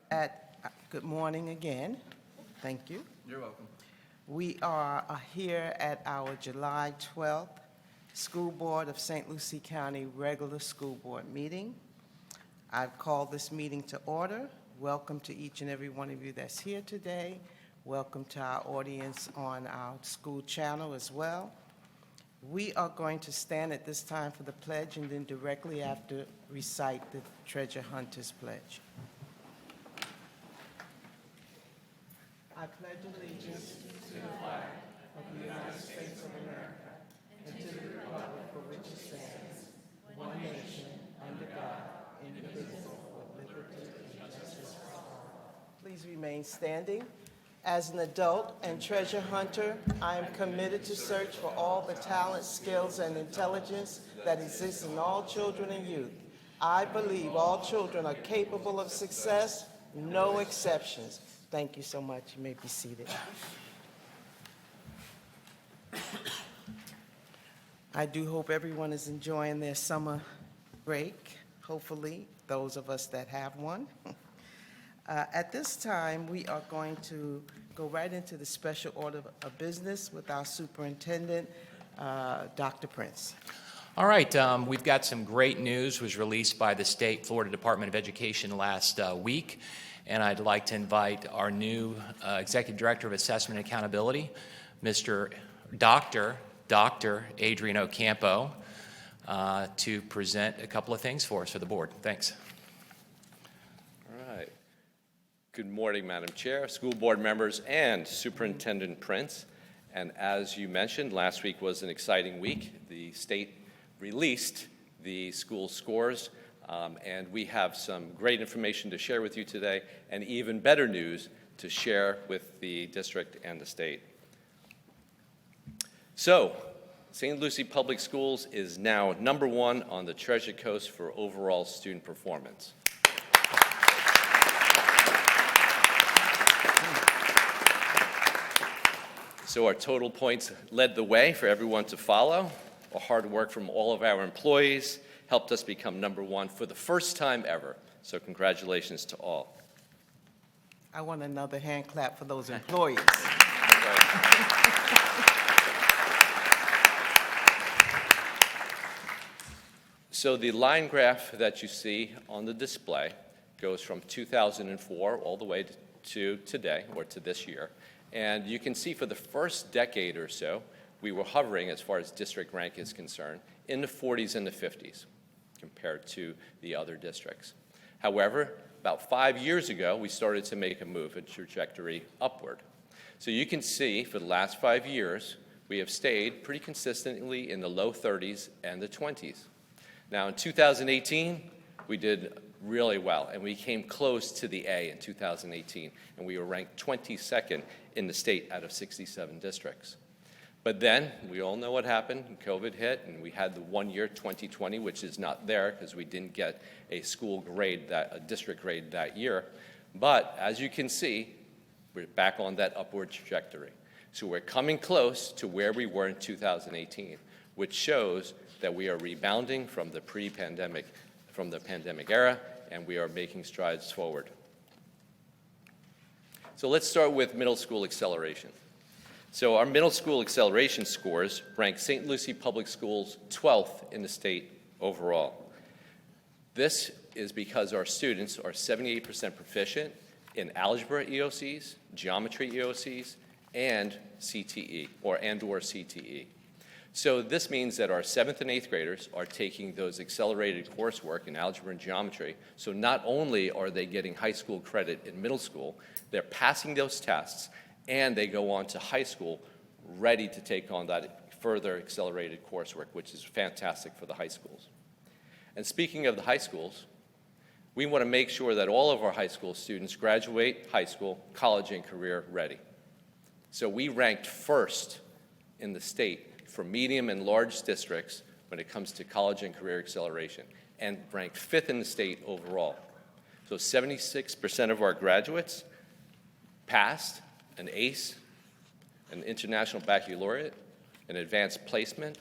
Good morning again. Thank you. You're welcome. We are here at our July 12th School Board of St. Lucie County regular school board meeting. I've called this meeting to order. Welcome to each and every one of you that's here today. Welcome to our audience on our school channel as well. We are going to stand at this time for the pledge and then directly after recite the treasure hunter's pledge. I pledge allegiance to the flag of the United States of America and to the republic for which it stands, one nation, under God, indivisible, with liberty and justice for all. Please remain standing. As an adult and treasure hunter, I am committed to search for all the talent, skills, and intelligence that exists in all children and youth. I believe all children are capable of success, no exceptions. Thank you so much. You may be seated. I do hope everyone is enjoying their summer break, hopefully, those of us that have one. At this time, we are going to go right into the special order of business with our superintendent, Dr. Prince. All right, we've got some great news. Was released by the state Florida Department of Education last week, and I'd like to invite our new Executive Director of Assessment and Accountability, Mr. Dr. Adrian Ocampo, to present a couple of things for us for the board. Thanks. All right. Good morning, Madam Chair, school board members, and Superintendent Prince. And as you mentioned, last week was an exciting week. The state released the school scores, and we have some great information to share with you today, and even better news to share with the district and the state. So, St. Lucie Public Schools is now #1 on the Treasure Coast for overall student performance. So our total points led the way for everyone to follow. Our hard work from all of our employees helped us become #1 for the first time ever. So congratulations to all. I want another hand clap for those employees. So the line graph that you see on the display goes from 2004 all the way to today, or to this year. And you can see for the first decade or so, we were hovering, as far as district rank is concerned, in the 40s and the 50s compared to the other districts. However, about 5 years ago, we started to make a move, a trajectory upward. So you can see for the last 5 years, we have stayed pretty consistently in the low 30s and the 20s. Now, in 2018, we did really well, and we came close to the A in 2018, and we were ranked 22nd in the state out of 67 districts. But then, we all know what happened. COVID hit, and we had the 1 year, 2020, which is not there because we didn't get a school grade, a district grade that year. But as you can see, we're back on that upward trajectory. So we're coming close to where we were in 2018, which shows that we are rebounding from the pandemic era, and we are making strides forward. So let's start with middle school acceleration. So our middle school acceleration scores rank St. Lucie Public Schools 12th in the state overall. This is because our students are 78% proficient in algebra EOCs, geometry EOCs, and CTE, or CTE. So this means that our 7th and 8th graders are taking those accelerated coursework in algebra and geometry. So not only are they getting high school credit in middle school, they're passing those tests, and they go on to high school ready to take on that further accelerated coursework, which is fantastic for the high schools. And speaking of the high schools, we want to make sure that all of our high school students graduate high school, college, and career ready. So we ranked first in the state for medium and large districts when it comes to college and career acceleration, and ranked 5th in the state overall. So 76% of our graduates passed an ACE, an International Baccalaureate, an advanced placement,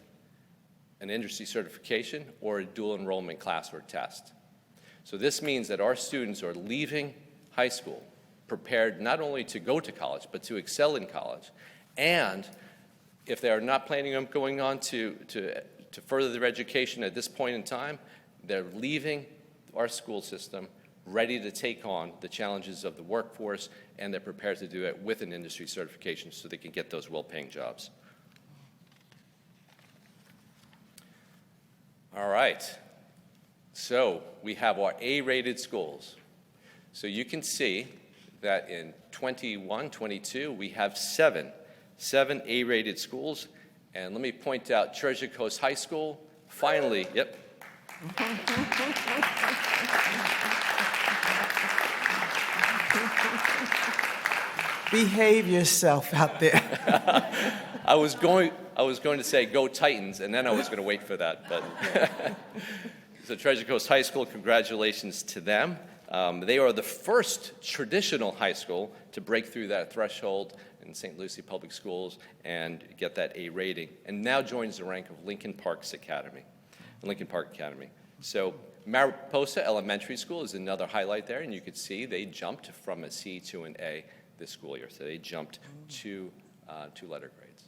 an industry certification, or a dual enrollment class or test. So this means that our students are leaving high school, prepared not only to go to college, but to excel in college. And if they are not planning on going on to further their education at this point in time, they're leaving our school system ready to take on the challenges of the workforce, and they're prepared to do it with an industry certification so they can get those well-paying jobs. All right, so we have our A-rated schools. So you can see that in 21-22, we have seven A-rated schools. And let me point out Treasure Coast High School, finally, yep. Behave yourself out there. I was going to say go Titans, and then I was going to wait for that. But so Treasure Coast High School, congratulations to them. They are the first traditional high school to break through that threshold in St. Lucie Public Schools and get that A rating, and now joins the rank of Lincoln Park Academy. So Mariposa Elementary School is another highlight there, and you could see they jumped from a C to an A this school year. So they jumped two letter grades.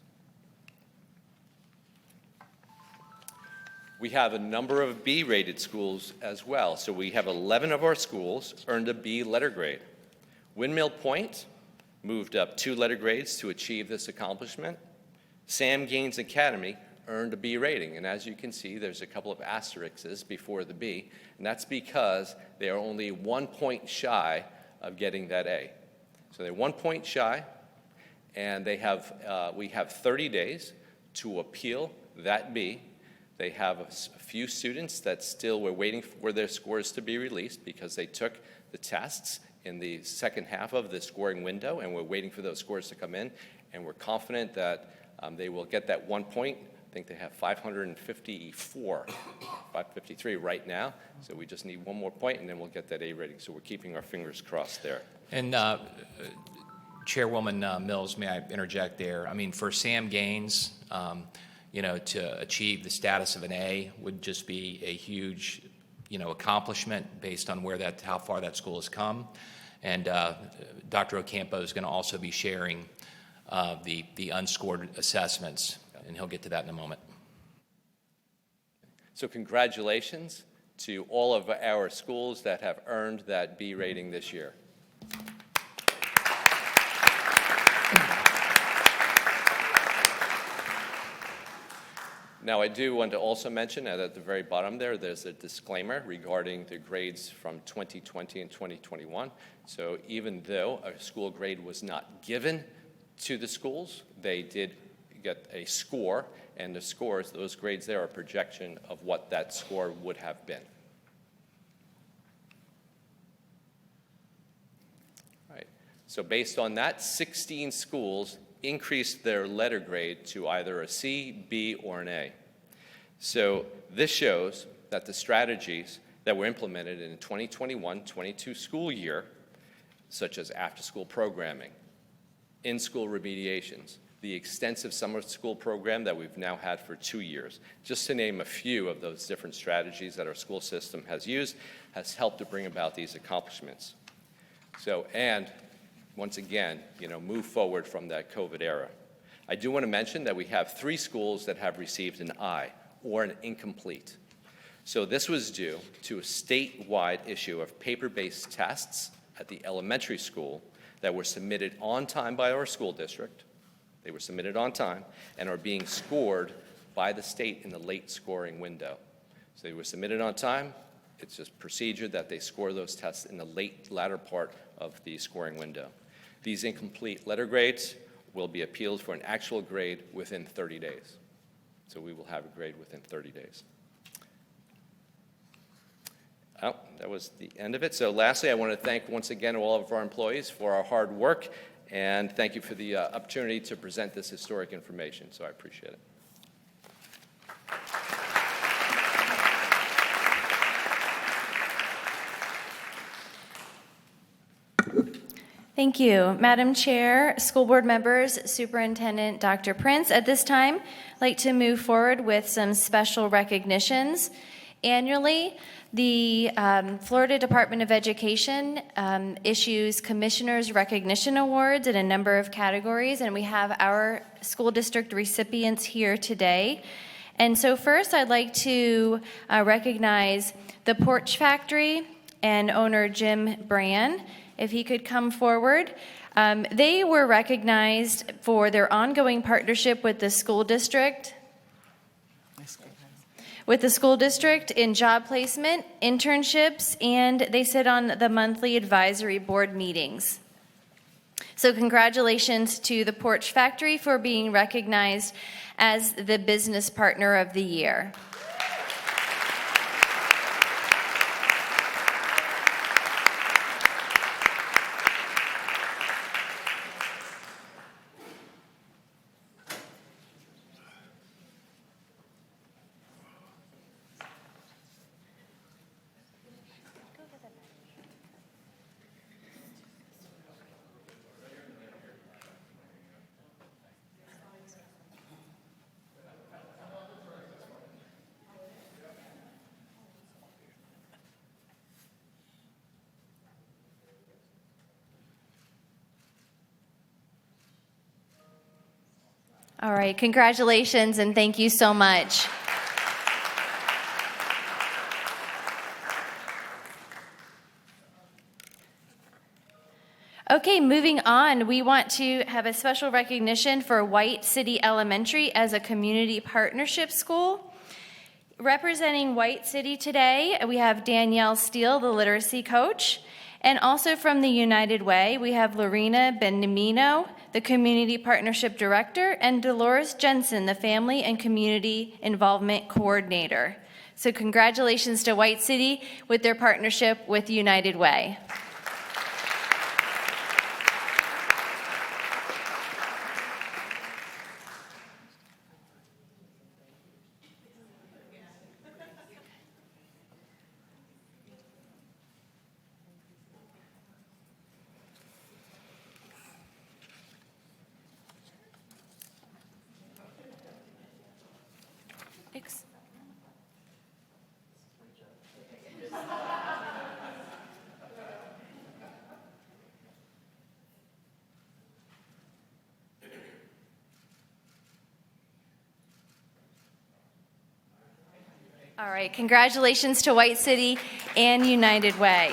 We have a number of B-rated schools as well. So we have 11 of our schools earned a B letter grade. Windmill Point moved up 2 letter grades to achieve this accomplishment. Sam Gaines Academy earned a B rating. And as you can see, there's a couple of asterisks before the B. And that's because they are only 1 point shy of getting that A. So they're 1 point shy, and we have 30 days to appeal that B. They have a few students that still were waiting for their scores to be released because they took the tests in the second half of the scoring window, and we're waiting for those scores to come in, and we're confident that they will get that 1 point. I think they have 553 right now, so we just need 1 more point, and then we'll get that A rating. So we're keeping our fingers crossed there. And Chairwoman Mills, may I interject there? I mean, for Sam Gaines, to achieve the status of an A would just be a huge, accomplishment based on how far that school has come. And Dr. Ocampo is going to also be sharing the unscored assessments, and he'll get to that in a moment. So congratulations to all of our schools that have earned that B rating this year. Now, I do want to also mention that at the very bottom there's a disclaimer regarding the grades from 2020 and 2021. So even though a school grade was not given to the schools, they did get a score, and the scores, those grades there, are a projection of what that score would have been. All right. So based on that, 16 schools increased their letter grade to either a C, B, or an A. So this shows that the strategies that were implemented in the 2021-22 school year, such as after-school programming, in-school remediations, the extensive summer school program that we've now had for 2 years, just to name a few of those different strategies that our school system has used, has helped to bring about these accomplishments. So, and once again, move forward from that COVID era. I do want to mention that we have 3 schools that have received an I, or an incomplete. So this was due to a statewide issue of paper-based tests at the elementary school that were submitted on time by our school district. They were submitted on time and are being scored by the state in the late scoring window. So they were submitted on time. It's just procedure that they score those tests in the latter part of the scoring window. These incomplete letter grades will be appealed for an actual grade within 30 days. So we will have a grade within 30 days. Oh, that was the end of it. So lastly, I want to thank once again all of our employees for our hard work, and thank you for the opportunity to present this historic information. So I appreciate it. Thank you. Madam Chair, school board members, Superintendent Dr. Prince, at this time, I'd like to move forward with some special recognitions. Annually, the Florida Department of Education issues Commissioner's Recognition Awards in a number of categories, and we have our school district recipients here today. And so first, I'd like to recognize the Porch Factory and owner Jim Brand, if he could come forward. They were recognized for their ongoing partnership with the school district in job placement, internships, and they sit on the monthly advisory board meetings. So congratulations to the Porch Factory for being recognized as the Business Partner of the Year. All right, congratulations and thank you so much. Okay, moving on, we want to have a special recognition for White City Elementary as a community partnership school. Representing White City today, we have Danielle Steele, the literacy coach, and also from the United Way, we have Lorena Bendamino, the Community Partnership Director, and Dolores Jensen, the Family and Community Involvement Coordinator. So congratulations to White City with their partnership with United Way. All right, congratulations to White City and United Way.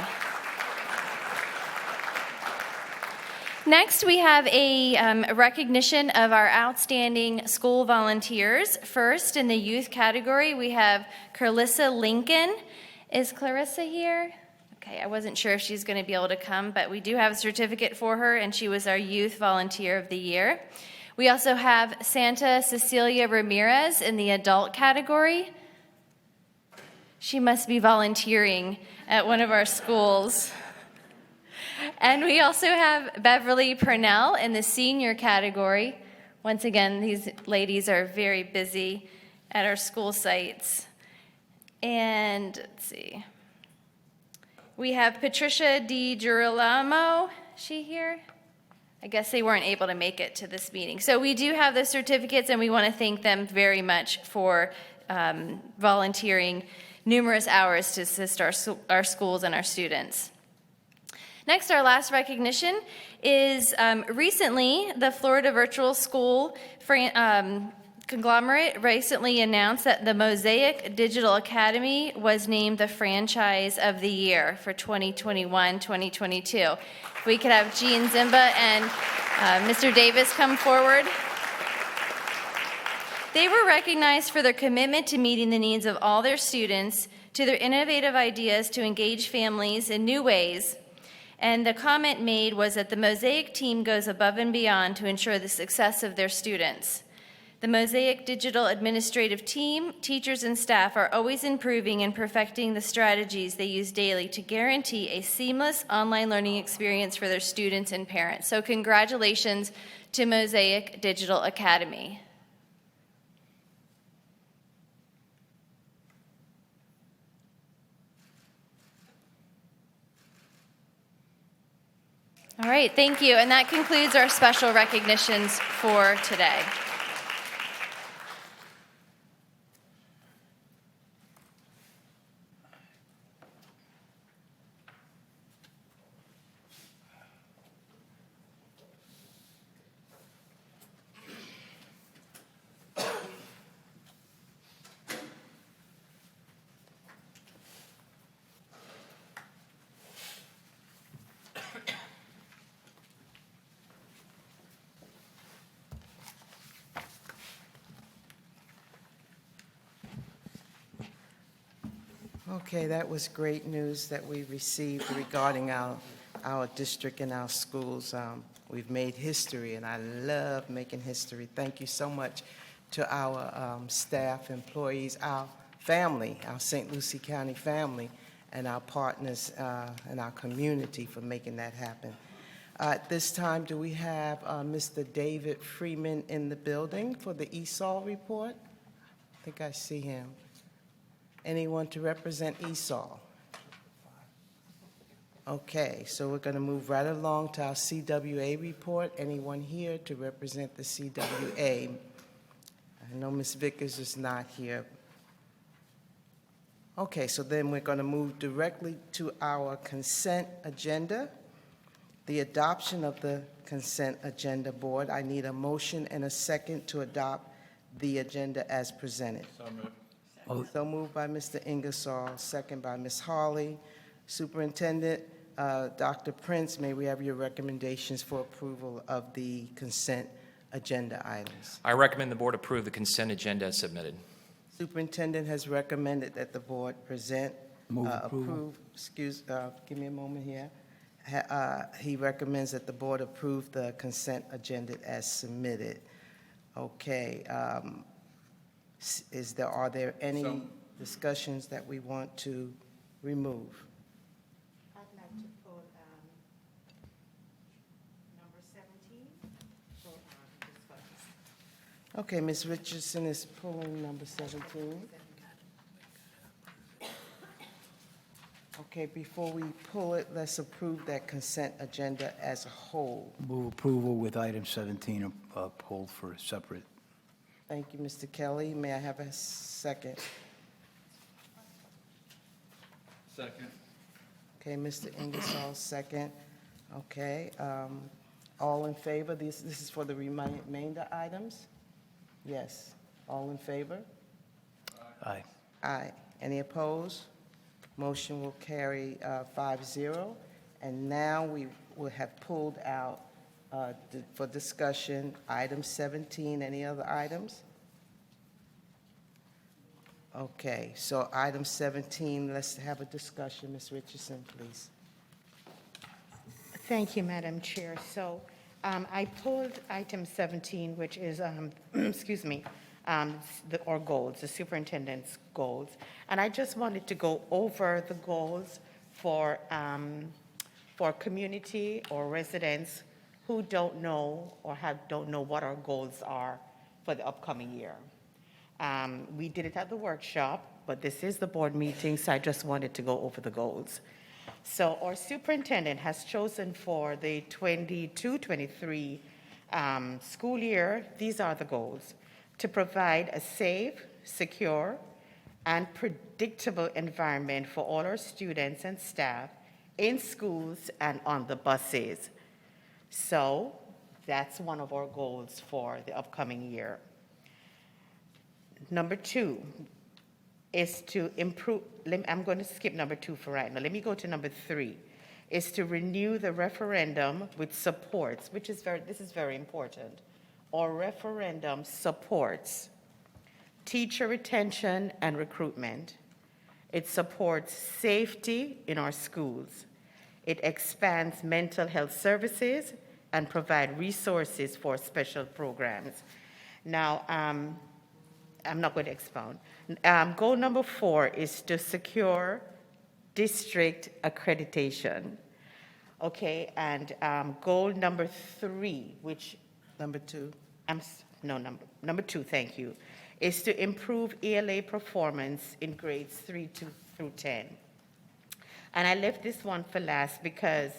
Next, we have a recognition of our outstanding school volunteers. First, in the youth category, we have Clarissa Lincoln. Is Clarissa here? Okay, I wasn't sure if she's going to be able to come, but we do have a certificate for her, and she was our Youth Volunteer of the Year. We also have Santa Cecilia Ramirez in the adult category. She must be volunteering at one of our schools. And we also have Beverly Purnell in the senior category. Once again, these ladies are very busy at our school sites. And let's see. We have Patricia DiGirolamo. Is she here? I guess they weren't able to make it to this meeting. So we do have the certificates, and we want to thank them very much for volunteering numerous hours to assist our schools and our students. Next, our last recognition is recently the Florida Virtual School conglomerate recently announced that the Mosaic Digital Academy was named the Franchise of the Year for 2021-2022. If we could have Jean Zimba and Mr. Davis come forward. They were recognized for their commitment to meeting the needs of all their students, to their innovative ideas to engage families in new ways. And the comment made was that the Mosaic team goes above and beyond to ensure the success of their students. The Mosaic Digital Administrative Team, teachers and staff are always improving and perfecting the strategies they use daily to guarantee a seamless online learning experience for their students and parents. So congratulations to Mosaic Digital Academy. All right, thank you. And that concludes our special recognitions for today. Okay, that was great news that we received regarding our district and our schools. We've made history, and I love making history. Thank you so much to our staff, employees, our family, our St. Lucie County family, and our partners and our community for making that happen. At this time, do we have Mr. David Freeman in the building for the ESOL report? I think I see him. Anyone to represent ESOL? Okay, so we're going to move right along to our CWA report. Anyone here to represent the CWA? I know Ms. Vickers is not here. Okay, so then we're going to move directly to our consent agenda. The adoption of the consent agenda, board. I need a motion and a second to adopt the agenda as presented. So moved by Mr. Ingersoll, second by Ms. Hawley. Superintendent, Dr. Prince, may we have your recommendations for approval of the consent agenda items? I recommend the board approve the consent agenda as submitted. Superintendent has recommended that the board present, approve, give me a moment here. He recommends that the board approve the consent agenda as submitted. Okay, are there any discussions that we want to remove? I'd like to pull number 17 for discussion. Okay, Ms. Richardson is pulling number 17. Okay, before we pull it, let's approve that consent agenda as a whole. Move approval with item 17 pulled for separate. Thank you, Mr. Kelly. May I have a second? Second. Okay, Mr. Ingersoll, second. Okay, all in favor? This is for the remainder items? Yes. All in favor? Aye. Aye. Any opposed? Motion will carry 5-0. And now we will have pulled out for discussion item 17. Any other items? Okay, so item 17, let's have a discussion. Ms. Richardson, please. Thank you, Madam Chair. So I pulled item 17, which is, excuse me, our goals, the superintendent's goals. And I just wanted to go over the goals for community or residents who don't know or don't know what our goals are for the upcoming year. We did it at the workshop, but this is the board meeting, so I just wanted to go over the goals. So our superintendent has chosen for the 22-23 school year, these are the goals: to provide a safe, secure, and predictable environment for all our students and staff in schools and on the buses. So that's one of our goals for the upcoming year. Number 2 is to improve, I'm going to skip number 2 for right now. Let me go to number 3, is to renew the referendum with supports, which is this is very important. Our referendum supports teacher retention and recruitment. It supports safety in our schools. It expands mental health services and provide resources for special programs. Now, I'm not going to expound. Goal number 4 is to secure district accreditation. Okay, and goal number 3, which Number 2. number 2, thank you, is to improve ELA performance in grades 3 through 10. And I left this one for last because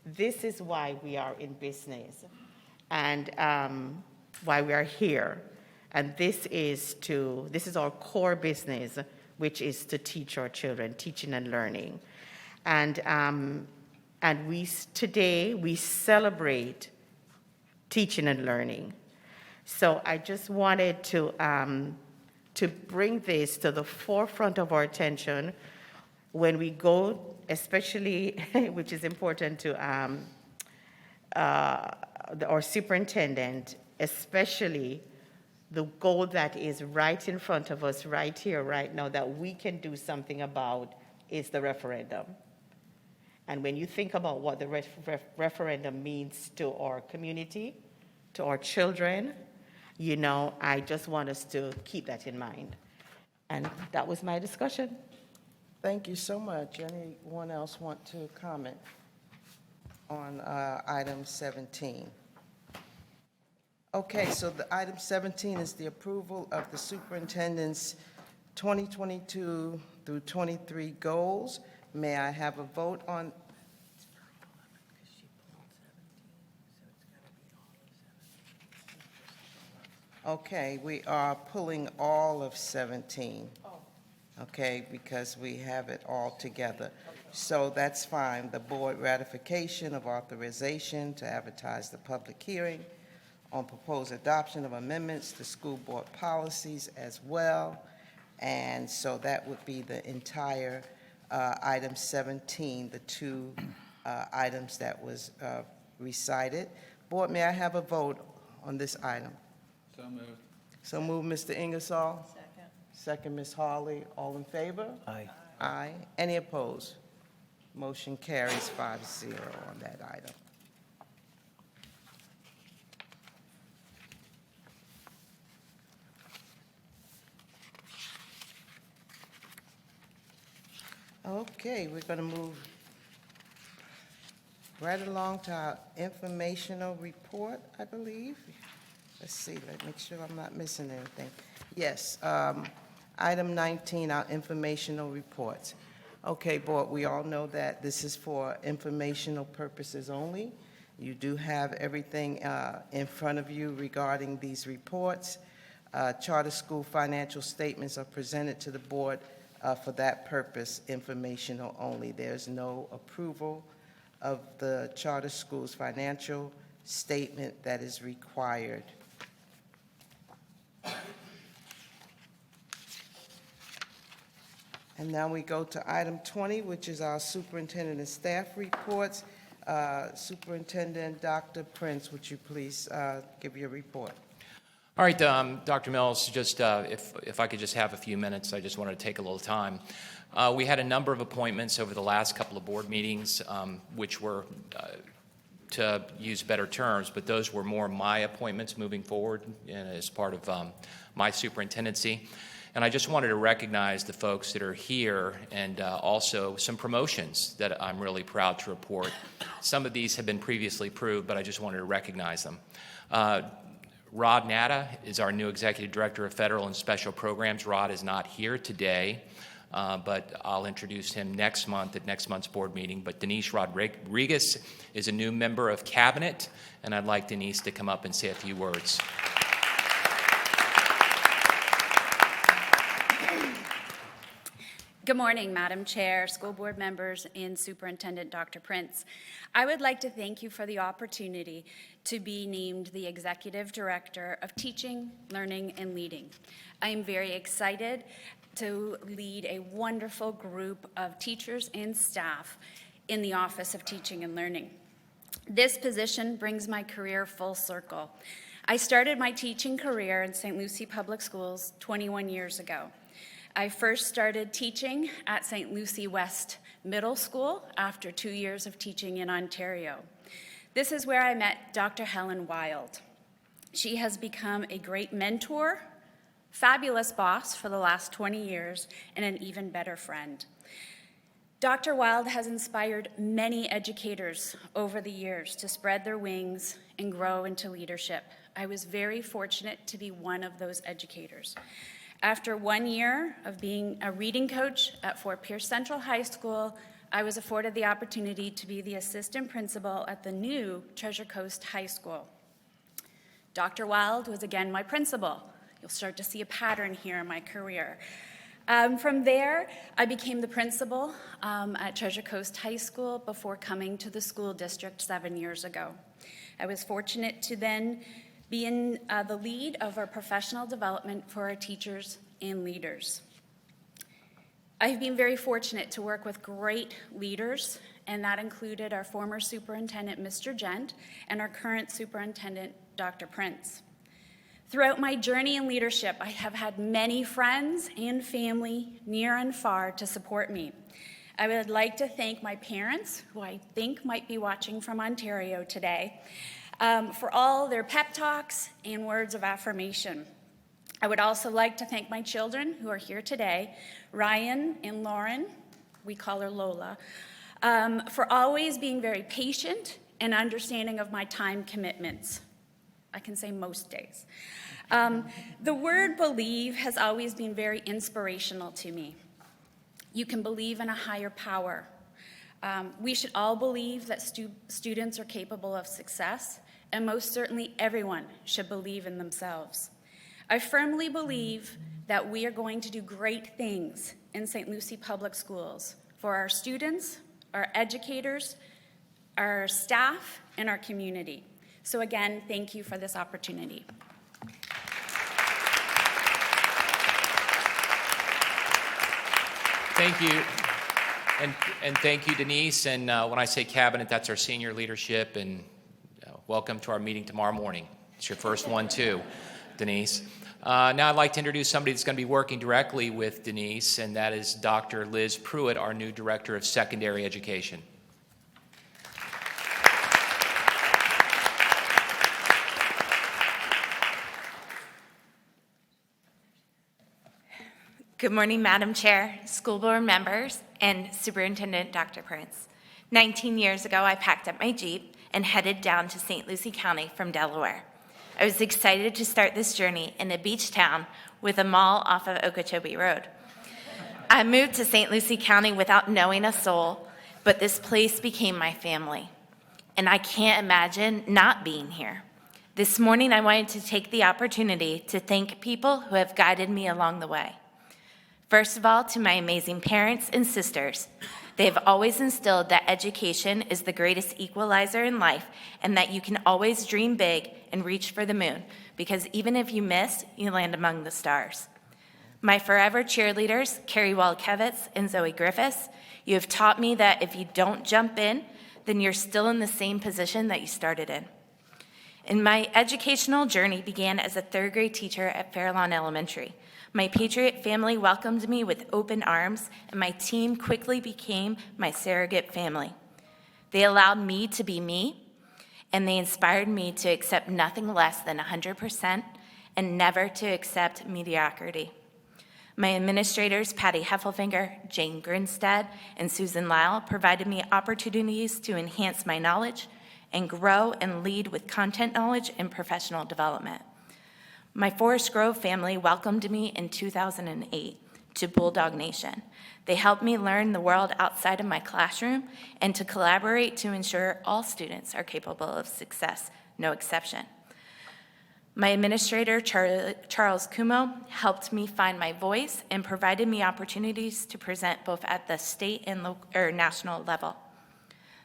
this is why we are in business and why we are here. And this is our core business, which is to teach our children, teaching and learning. And today we celebrate teaching and learning. So I just wanted to bring this to the forefront of our attention when we go, especially, which is important to our superintendent, especially the goal that is right in front of us, right here, right now, that we can do something about is the referendum. And when you think about what the referendum means to our community, to our children, you know, I just want us to keep that in mind. And that was my discussion. Thank you so much. Anyone else want to comment on item 17? Okay, so the item 17 is the approval of the superintendent's 2022 through 23 goals. May I have a vote on? Okay, we are pulling all of 17. Okay, because we have it all together. So that's fine. The board ratification of authorization to advertise the public hearing on proposed adoption of amendments to school board policies as well. And so that would be the entire item 17, the two items that was recited. Board, may I have a vote on this item? So moved. So move, Mr. Ingersoll. Second, Ms. Hawley. All in favor? Aye. Aye. Any opposed? Motion carries 5-0 on that item. Okay, we're going to move right along to our informational report, I believe. Let's see, let's make sure I'm not missing anything. Yes, item 19, our informational reports. Okay, board, we all know that this is for informational purposes only. You do have everything in front of you regarding these reports. Charter school financial statements are presented to the board for that purpose, informational only. There's no approval of the charter school's financial statement that is required. And now we go to item 20, which is our superintendent and staff reports. Superintendent Dr. Prince, would you please give your report? All right, Dr. Mills, just if I could just have a few minutes, I just wanted to take a little time. We had a number of appointments over the last couple of board meetings, which were, to use better terms, but those were more my appointments moving forward as part of my superintendency. And I just wanted to recognize the folks that are here and also some promotions that I'm really proud to report. Some of these have been previously approved, but I just wanted to recognize them. Rod Natta is our new Executive Director of Federal and Special Programs. Rod is not here today, but I'll introduce him next month at next month's board meeting. But Denise Rodriguez is a new member of Cabinet, and I'd like Denise to come up and say a few words. Good morning, Madam Chair, school board members, and Superintendent Dr. Prince. I would like to thank you for the opportunity to be named the Executive Director of Teaching, Learning, and Leading. I am very excited to lead a wonderful group of teachers and staff in the Office of Teaching and Learning. This position brings my career full circle. I started my teaching career in St. Lucie Public Schools 21 years ago. I first started teaching at St. Lucie West Middle School after 2 years of teaching in Ontario. This is where I met Dr. Helen Wild. She has become a great mentor, fabulous boss for the last 20 years, and an even better friend. Dr. Wild has inspired many educators over the years to spread their wings and grow into leadership. I was very fortunate to be one of those educators. After 1 year of being a reading coach at Fort Pierce Central High School, I was afforded the opportunity to be the assistant principal at the new Treasure Coast High School. Dr. Wild was again my principal. You'll start to see a pattern here in my career. From there, I became the principal at Treasure Coast High School before coming to the school district 7 years ago. I was fortunate to then be in the lead of our professional development for our teachers and leaders. I've been very fortunate to work with great leaders, and that included our former superintendent, Mr. Gent, and our current superintendent, Dr. Prince. Throughout my journey in leadership, I have had many friends and family, near and far, to support me. I would like to thank my parents, who I think might be watching from Ontario today, for all their pep talks and words of affirmation. I would also like to thank my children who are here today, Ryan and Lauren, we call her Lola, for always being very patient and understanding of my time commitments. I can say most days. The word believe has always been very inspirational to me. You can believe in a higher power. We should all believe that students are capable of success, and most certainly everyone should believe in themselves. I firmly believe that we are going to do great things in St. Lucie Public Schools for our students, our educators, our staff, and our community. So again, thank you for this opportunity. Thank you. And thank you, Denise. And when I say cabinet, that's our senior leadership. And welcome to our meeting tomorrow morning. It's your first one, too, Denise. Now I'd like to introduce somebody that's going to be working directly with Denise, and that is Dr. Liz Pruitt, our new Director of Secondary Education. Good morning, Madam Chair, school board members, and Superintendent Dr. Prince. 19 years ago, I packed up my Jeep and headed down to St. Lucie County from Delaware. I was excited to start this journey in a beach town with a mall off of Okeechobee Road. I moved to St. Lucie County without knowing a soul, but this place became my family. And I can't imagine not being here. This morning, I wanted to take the opportunity to thank people who have guided me along the way. First of all, to my amazing parents and sisters. They have always instilled that education is the greatest equalizer in life and that you can always dream big and reach for the moon, because even if you miss, you land among the stars. My forever cheerleaders, Carrie Waldkevitz and Zoe Griffiths, you have taught me that if you don't jump in, then you're still in the same position that you started in. And my educational journey began as a third grade teacher at Fairlawn Elementary. My Patriot family welcomed me with open arms, and my team quickly became my surrogate family. They allowed me to be me, and they inspired me to accept nothing less than 100% and never to accept mediocrity. My administrators, Patty Heffelfinger, Jane Grinstead, and Susan Lyle, provided me opportunities to enhance my knowledge and grow and lead with content knowledge and professional development. My Forest Grove family welcomed me in 2008 to Bulldog Nation. They helped me learn the world outside of my classroom and to collaborate to ensure all students are capable of success, no exception. My administrator, Charles Kumo, helped me find my voice and provided me opportunities to present both at the state and national level.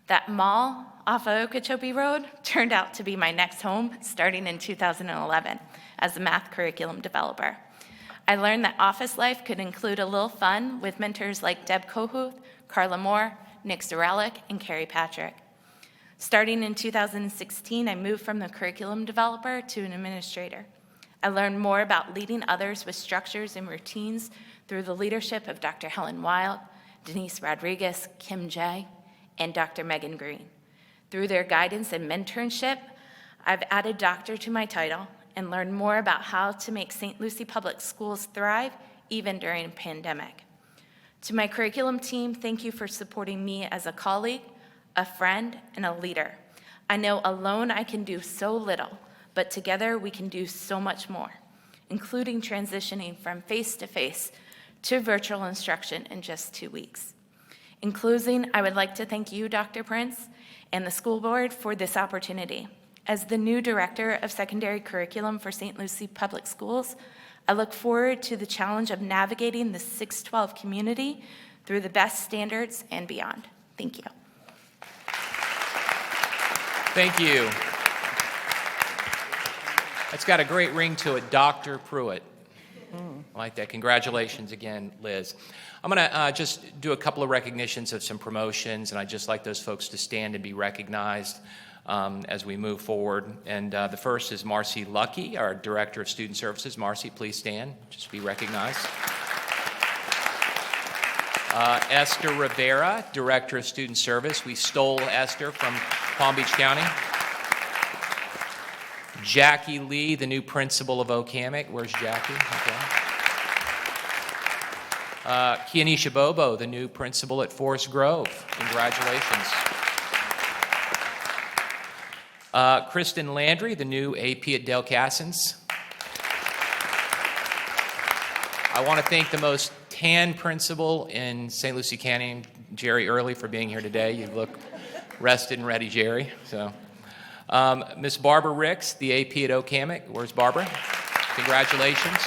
That mall off of Okeechobee Road turned out to be my next home starting in 2011 as a math curriculum developer. I learned that office life could include a little fun with mentors like Deb Kohuth, Carla Moore, Nick Zarelick, and Carrie Patrick. Starting in 2016, I moved from the curriculum developer to an administrator. I learned more about leading others with structures and routines through the leadership of Dr. Helen Wild, Denise Rodriguez, Kim Jay, and Dr. Megan Green. Through their guidance and mentorship, I've added doctor to my title and learned more about how to make St. Lucie Public Schools thrive even during a pandemic. To my curriculum team, thank you for supporting me as a colleague, a friend, and a leader. I know alone I can do so little, but together we can do so much more, including transitioning from face-to-face to virtual instruction in just 2 weeks. In closing, I would like to thank you, Dr. Prince, and the school board for this opportunity. As the new Director of Secondary Curriculum for St. Lucie Public Schools, I look forward to the challenge of navigating the 612 community through the best standards and beyond. Thank you. Thank you. That's got a great ring to it, Dr. Pruitt. I like that. Congratulations again, Liz. I'm going to just do a couple of recognitions of some promotions, and I'd just like those folks to stand and be recognized. as we move forward. And the first is Marcy Lucky, our Director of Student Services. Marcy, please stand, just be recognized. Esther Rivera, Director of Student Service. We stole Esther from Palm Beach County. Jackie Lee, the new principal of Okamic. Where's Jackie? Okay. Kianisha Bobo, the new principal at Forest Grove. Congratulations. Kristen Landry, the new AP at Del Cassens. I want to thank the most tan principal in St. Lucie County, Jerry Early, for being here today. You look rested and ready, Jerry. So, Miss Barbara Ricks, the AP at Okamic. Where's Barbara? Congratulations.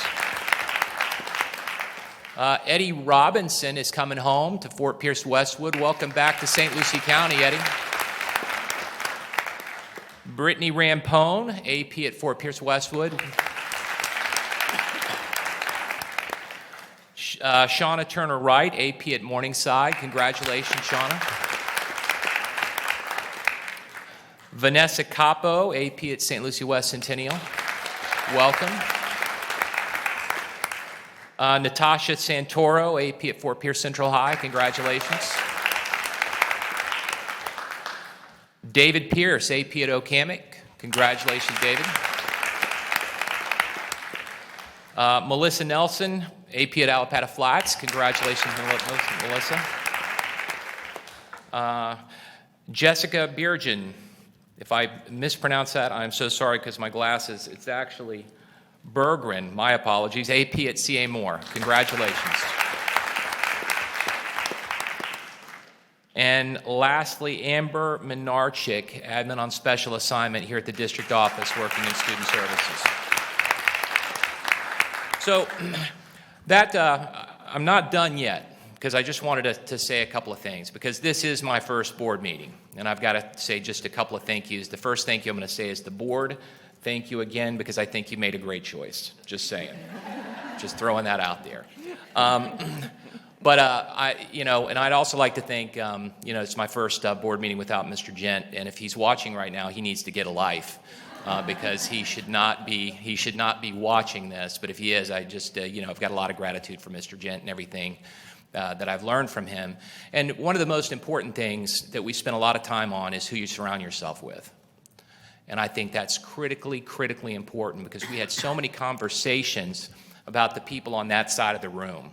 Eddie Robinson is coming home to Fort Pierce Westwood. Welcome back to St. Lucie County, Eddie. Brittany Rampone, AP at Fort Pierce Westwood. Shauna Turner Wright, AP at Morningside. Congratulations, Shauna. Vanessa Capo, AP at St. Lucie West Centennial. Welcome. Natasha Santoro, AP at Fort Pierce Central High. Congratulations. David Pierce, AP at Okamic. Congratulations, David. Melissa Nelson, AP at Alapata Flats. Congratulations, Melissa. Jessica Biergen. If I mispronounce that, I'm so sorry because my glasses, it's actually Bergren. My apologies. AP at CA Moore. Congratulations. And lastly, Amber Minarchik, admin on special assignment here at the district office working in student services. So that, I'm not done yet because I just wanted to say a couple of things because this is my first board meeting and I've got to say just a couple of thank yous. The first thank you I'm going to say is the board. Thank you again because I think you made a great choice. Just saying. Just throwing that out there. But and I'd also like to thank, it's my first board meeting without Mr. Gent, and if he's watching right now, he needs to get a life because he should not be watching this. But if he is, I just, I've got a lot of gratitude for Mr. Gent and everything that I've learned from him. And one of the most important things that we spend a lot of time on is who you surround yourself with. And I think that's critically important because we had so many conversations about the people on that side of the room.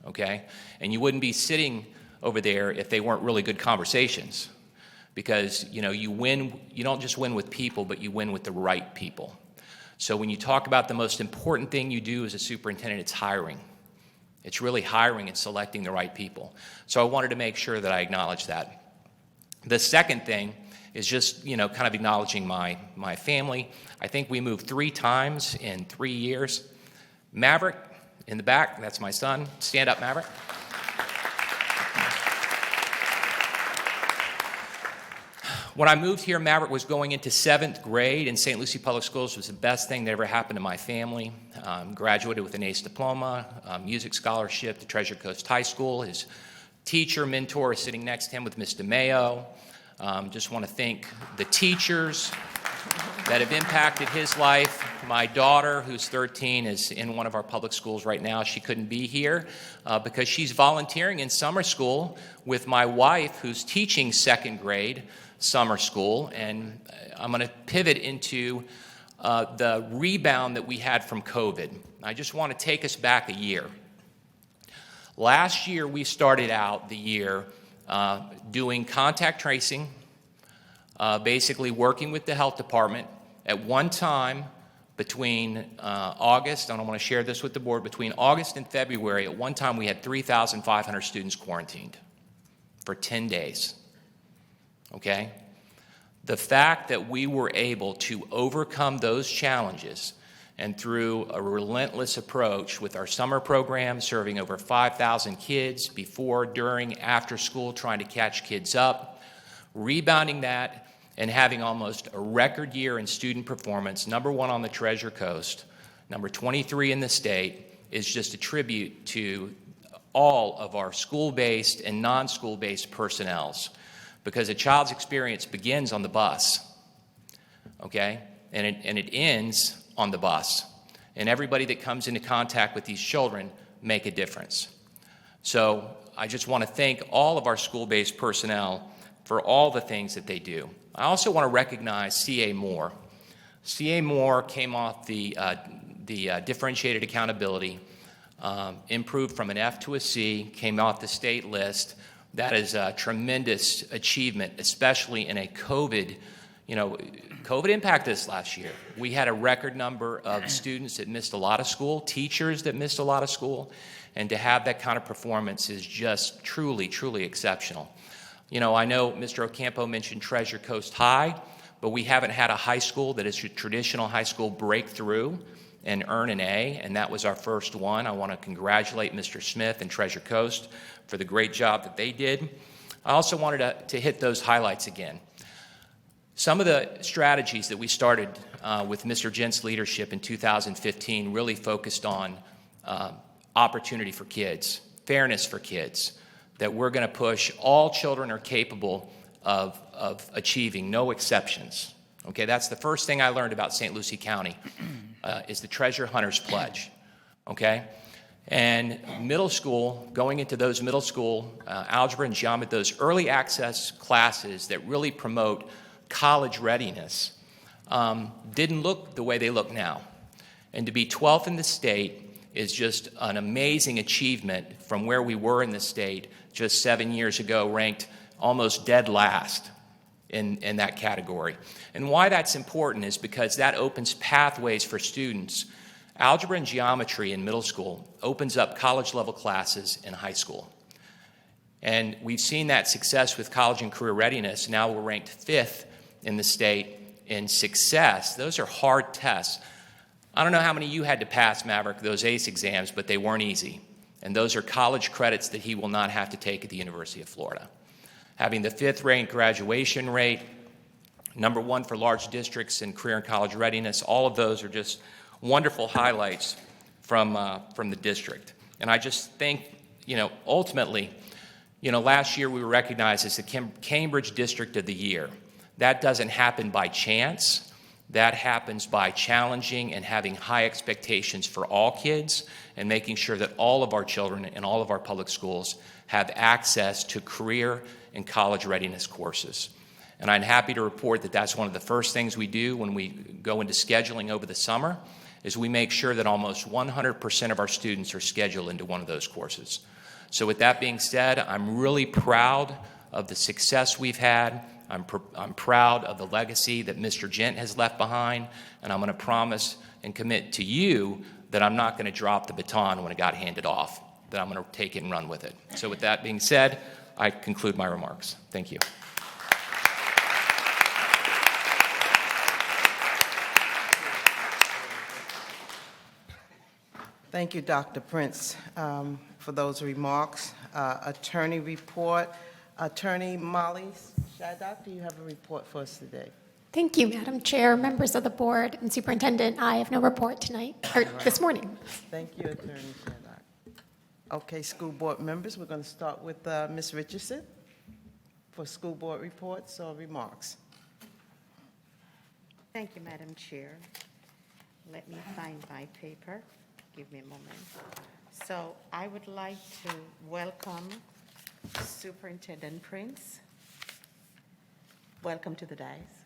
Okay? And you wouldn't be sitting over there if they weren't really good conversations. Because, you win, you don't just win with people, but you win with the right people. So when you talk about the most important thing you do as a superintendent, it's hiring. It's really hiring and selecting the right people. So I wanted to make sure that I acknowledge that. The second thing is just, kind of acknowledging my family. I think we moved 3 times in 3 years. Maverick, in the back, that's my son. Stand up, Maverick. When I moved here, Maverick was going into 7th grade in St. Lucie Public Schools. It was the best thing that ever happened to my family. Graduated with an ACE diploma, music scholarship to Treasure Coast High School. His teacher, mentor is sitting next to him with Ms. DeMayo. Just want to thank the teachers that have impacted his life. My daughter, who's 13, is in one of our public schools right now. She couldn't be here because she's volunteering in summer school with my wife, who's teaching 2nd grade summer school. And I'm going to pivot into the rebound that we had from COVID. I just want to take us back a year. Last year, we started out the year doing contact tracing, basically working with the health department. At one time, between August, and I want to share this with the board, between August and February, at one time we had 3,500 students quarantined for 10 days. Okay? The fact that we were able to overcome those challenges and through a relentless approach with our summer program, serving over 5,000 kids before, during, after school, trying to catch kids up, rebounding that, and having almost a record year in student performance, number 1 on the Treasure Coast, number 23 in the state, is just a tribute to all of our school-based and non-school-based personnels. because a child's experience begins on the bus, okay? And it ends on the bus. And everybody that comes into contact with these children make a difference. So I just want to thank all of our school-based personnel for all the things that they do. I also want to recognize C.A. Moore. C.A. Moore came off the differentiated accountability, improved from an F to a C, came off the state list. That is a tremendous achievement, especially in a COVID impacted us last year. We had a record number of students that missed a lot of school, teachers that missed a lot of school, and to have that kind of performance is just truly, truly exceptional. I know Mr. Ocampo mentioned Treasure Coast High, but we haven't had a high school that is a traditional high school breakthrough and earn an A, and that was our first one. I want to congratulate Mr. Smith and Treasure Coast for the great job that they did. I also wanted to hit those highlights again. Some of the strategies that we started with Mr. Gent's leadership in 2015 really focused on opportunity for kids, fairness for kids, that we're going to push all children are capable of achieving, no exceptions. Okay, that's the first thing I learned about St. Lucie County, is the Treasure Hunters Pledge. Okay, and middle school, going into those middle school algebra and geometry, those early access classes that really promote college readiness, didn't look the way they look now. And to be 12th in the state is just an amazing achievement from where we were in the state just 7 years ago, ranked almost dead last in that category. And why that's important is because that opens pathways for students. Algebra and geometry in middle school opens up college-level classes in high school. And we've seen that success with college and career readiness. Now we're ranked 5th in the state in success. Those are hard tests. I don't know how many of you had to pass, Maverick, those ACE exams, but they weren't easy. And those are college credits that he will not have to take at the University of Florida. Having the 5th ranked graduation rate, number 1 for large districts in career and college readiness, all of those are just wonderful highlights from the district. And I just think, ultimately, last year we were recognized as the Cambridge District of the Year. That doesn't happen by chance. That happens by challenging and having high expectations for all kids and making sure that all of our children in all of our public schools have access to career and college readiness courses. And I'm happy to report that that's one of the first things we do when we go into scheduling over the summer, is we make sure that almost 100% of our students are scheduled into one of those courses. So with that being said, I'm really proud of the success we've had. I'm proud of the legacy that Mr. Gent has left behind, and I'm going to promise and commit to you that I'm not going to drop the baton when it got handed off, that I'm going to take it and run with it. So with that being said, I conclude my remarks. Thank you. Thank you, Dr. Prince, for those remarks. Attorney report. Attorney Molly Shadock, do you have a report for us today? Thank you, Madam Chair, members of the board, and Superintendent. I have no report tonight, or this morning. Thank you, Attorney Shadock. Okay, school board members, we're going to start with Ms. Richardson for school board reports or remarks. Thank you, Madam Chair. Let me find my paper. Give me a moment. So I would like to welcome Superintendent Prince. Welcome to the dais.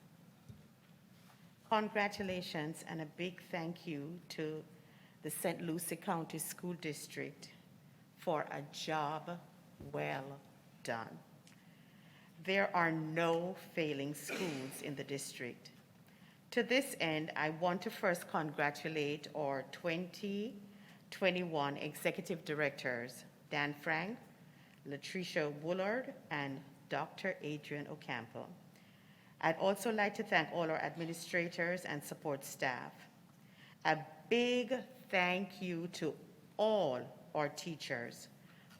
Congratulations and a big thank you to the St. Lucie County School District for a job well done. There are no failing schools in the district. To this end, I want to first congratulate our 2021 executive directors, Dan Frank, Latricia Woolard, and Dr. Adrian Ocampo. I'd also like to thank all our administrators and support staff. A big thank you to all our teachers,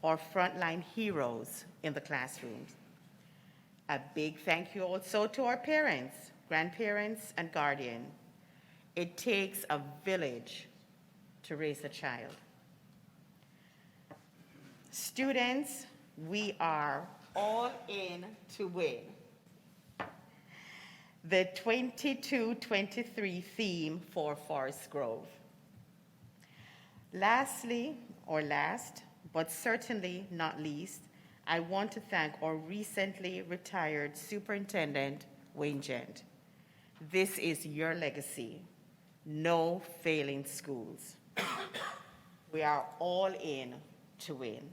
our frontline heroes in the classrooms. A big thank you also to our parents, grandparents, and guardians. It takes a village to raise a child. Students, we are all in to win. The 22-23 theme for Forest Grove. Lastly, or last, but certainly not least, I want to thank our recently retired Superintendent, Wayne Gent. This is your legacy. No failing schools. We are all in to win.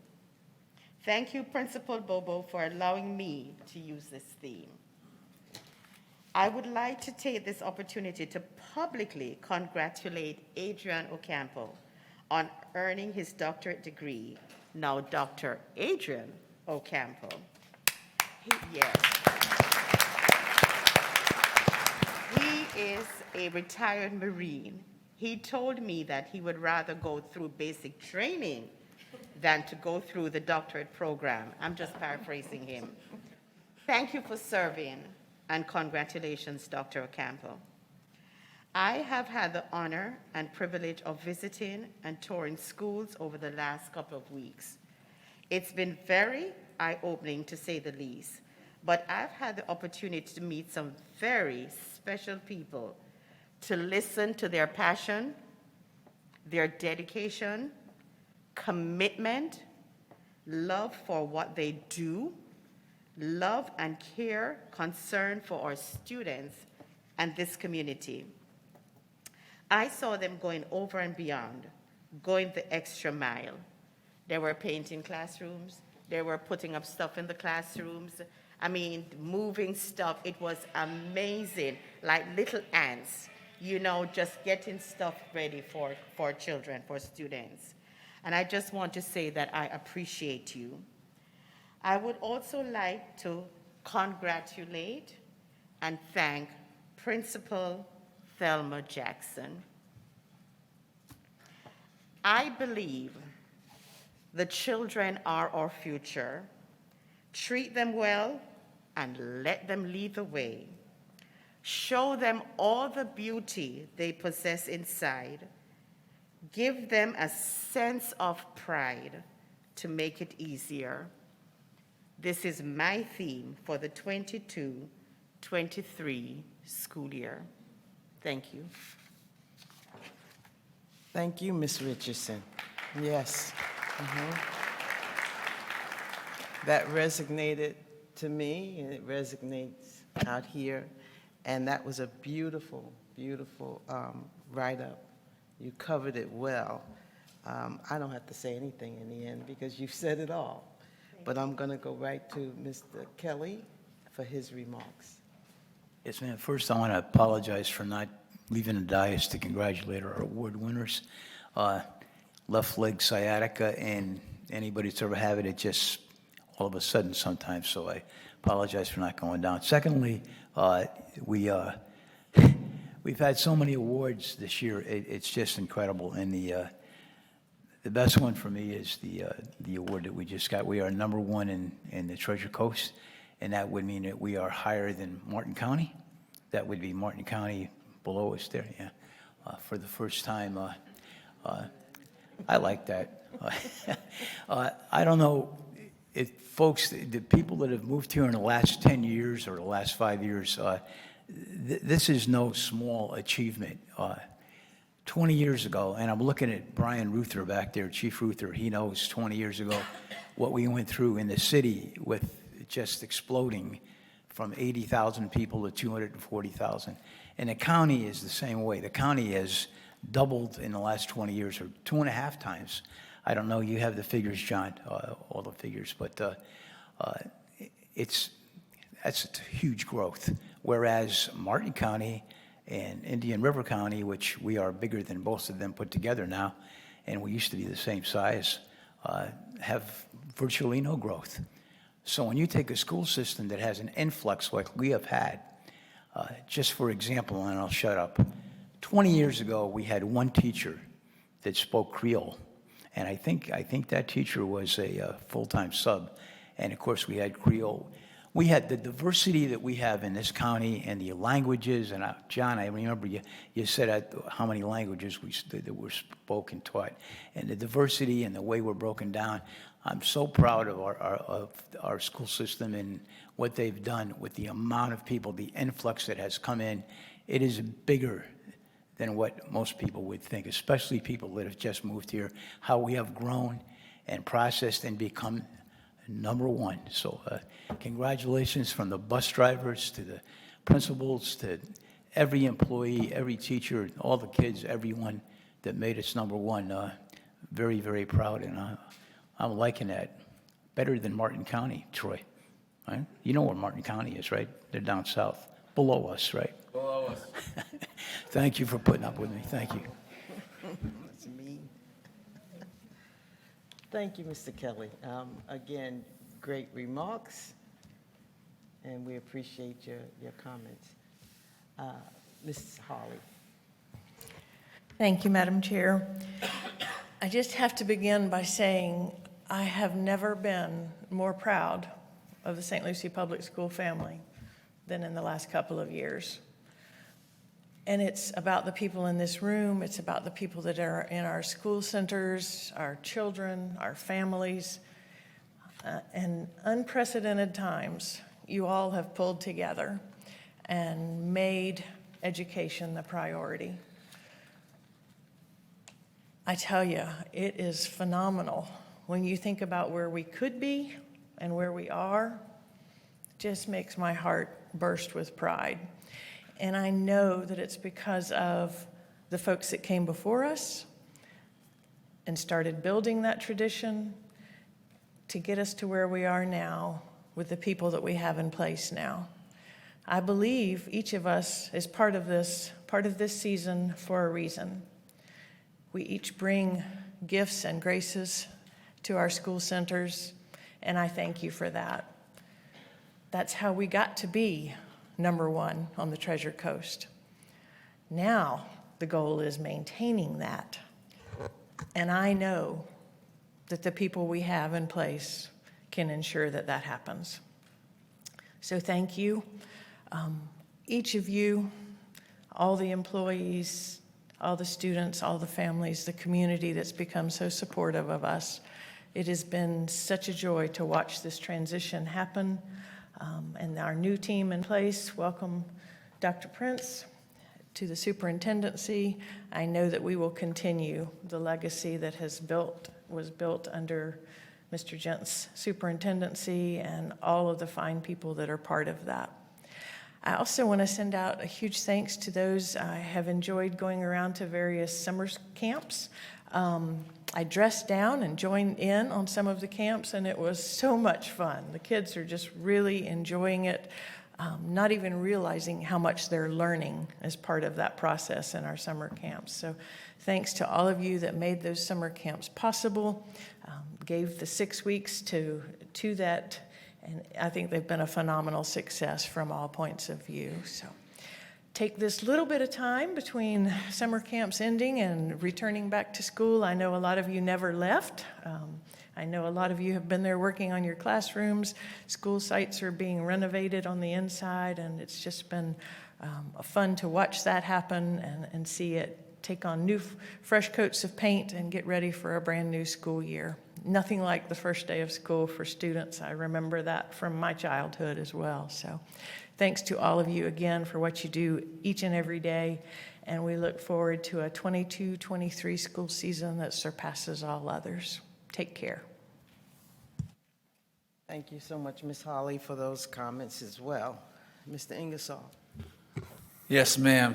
Thank you, Principal Bobo, for allowing me to use this theme. I would like to take this opportunity to publicly congratulate Adrian Ocampo on earning his doctorate degree, now Dr. Adrian Ocampo. Yes. He is a retired Marine. He told me that he would rather go through basic training than to go through the doctorate program. I'm just paraphrasing him. Thank you for serving, and congratulations, Dr. Ocampo. I have had the honor and privilege of visiting and touring schools over the last couple of weeks. It's been very eye-opening, to say the least, but I've had the opportunity to meet some very special people, to listen to their passion, their dedication, commitment, love for what they do, love and care, concern for our students and this community. I saw them going over and beyond, going the extra mile. They were painting classrooms. They were putting up stuff in the classrooms. I mean, moving stuff. It was amazing, like little ants, you know, just getting stuff ready for children, for students. And I just want to say that I appreciate you. I would also like to congratulate and thank Principal Thelma Jackson. I believe the children are our future. Treat them well and let them lead the way. Show them all the beauty they possess inside. Give them a sense of pride to make it easier. This is my theme for the 22-23 school year. Thank you. Thank you, Ms. Richardson. Yes. That resonated to me, and it resonates out here. And that was a beautiful, beautiful write-up. You covered it well. I don't have to say anything in the end because you've said it all. But I'm going to go right to Mr. Kelly for his remarks. Yes, ma'am. First, I want to apologize for not leaving the dais to congratulate our award winners. Left leg sciatica, and anybody that's ever had it just all of a sudden sometimes, so I apologize for not going down. Secondly, we've had so many awards this year. It's just incredible. And the best one for me is the award that we just got. We are number one in the Treasure Coast, and that would mean that we are higher than Martin County. That would be Martin County below us there, yeah. For the first time, I like that. I don't know if folks, the people that have moved here in the last 10 years or the last 5 years, this is no small achievement. 20 years ago, and I'm looking at Brian Ruther back there, Chief Ruther, he knows 20 years ago what we went through in the city with just exploding from 80,000 people to 240,000. And the county is the same way. The county has doubled in the last 20 years, or 2.5 times. I don't know, you have the figures, John, all the figures, but that's a huge growth. Whereas Martin County and Indian River County, which we are bigger than both of them put together now, and we used to be the same size, have virtually no growth. So when you take a school system that has an influx like we have had, just for example, and I'll shut up, 20 years ago we had one teacher that spoke Creole, and I think that teacher was a full-time sub, and of course we had Creole. We had the diversity that we have in this county and the languages, and John, I remember you said how many languages that were spoken, taught, and the diversity and the way we're broken down. I'm so proud of our school system and what they've done with the amount of people, the influx that has come in. It is bigger than what most people would think, especially people that have just moved here, how we have grown and processed and become number one. So congratulations from the bus drivers to the principals to every employee, every teacher, all the kids, everyone that made us number one. Very, very proud, and I'm liking that. Better than Martin County, Troy. Right? You know where Martin County is, right? They're down south, below us, right? Below us. Thank you for putting up with me. Thank you. That's mean. Thank you, Mr. Kelly. Again, great remarks, and we appreciate your comments. Mrs. Hawley. Thank you, Madam Chair. I just have to begin by saying I have never been more proud of the St. Lucie Public School family than in the last couple of years. And it's about the people in this room. It's about the people that are in our school centers, our children, our families. In unprecedented times, you all have pulled together and made education the priority. I tell you, it is phenomenal when you think about where we could be and where we are. It just makes my heart burst with pride. And I know that it's because of the folks that came before us and started building that tradition to get us to where we are now with the people that we have in place now. I believe each of us is part of this season for a reason. We each bring gifts and graces to our school centers, and I thank you for that. That's how we got to be number one on the Treasure Coast. Now, the goal is maintaining that. And I know that the people we have in place can ensure that that happens. So thank you, each of you, all the employees, all the students, all the families, the community that's become so supportive of us. It has been such a joy to watch this transition happen. And our new team in place, welcome Dr. Prince to the superintendency. I know that we will continue the legacy that was built under Mr. Gent's superintendency and all of the fine people that are part of that. I also want to send out a huge thanks to those. I have enjoyed going around to various summer camps. I dressed down and joined in on some of the camps, and it was so much fun. The kids are just really enjoying it, not even realizing how much they're learning as part of that process in our summer camps. So thanks to all of you that made those summer camps possible, gave the 6 weeks to that, and I think they've been a phenomenal success from all points of view. So take this little bit of time between summer camps ending and returning back to school. I know a lot of you never left. I know a lot of you have been there working on your classrooms. School sites are being renovated on the inside, and it's just been fun to watch that happen and see it take on new, fresh coats of paint and get ready for a brand new school year. Nothing like the first day of school for students. I remember that from my childhood as well. So thanks to all of you again for what you do each and every day, and we look forward to a 22-23 school season that surpasses all others. Take care. Thank you so much, Ms. Hawley, for those comments as well. Mr. Ingersoll. Yes, ma'am.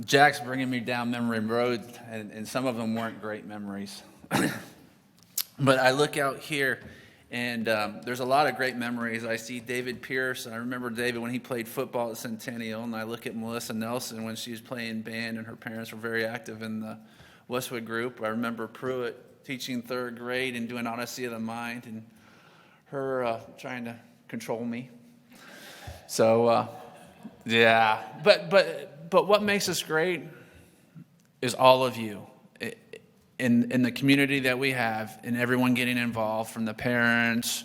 Jack's bringing me down memory road, and some of them weren't great memories. But I look out here, and there's a lot of great memories. I see David Pierce. I remember David when he played football at Centennial, and I look at Melissa Nelson when she was playing band, and her parents were very active in the Westwood group. I remember Pruitt teaching third grade and doing Odyssey of the Mind, and her trying to control me. So, yeah. But what makes us great is all of you. In the community that we have, and everyone getting involved, from the parents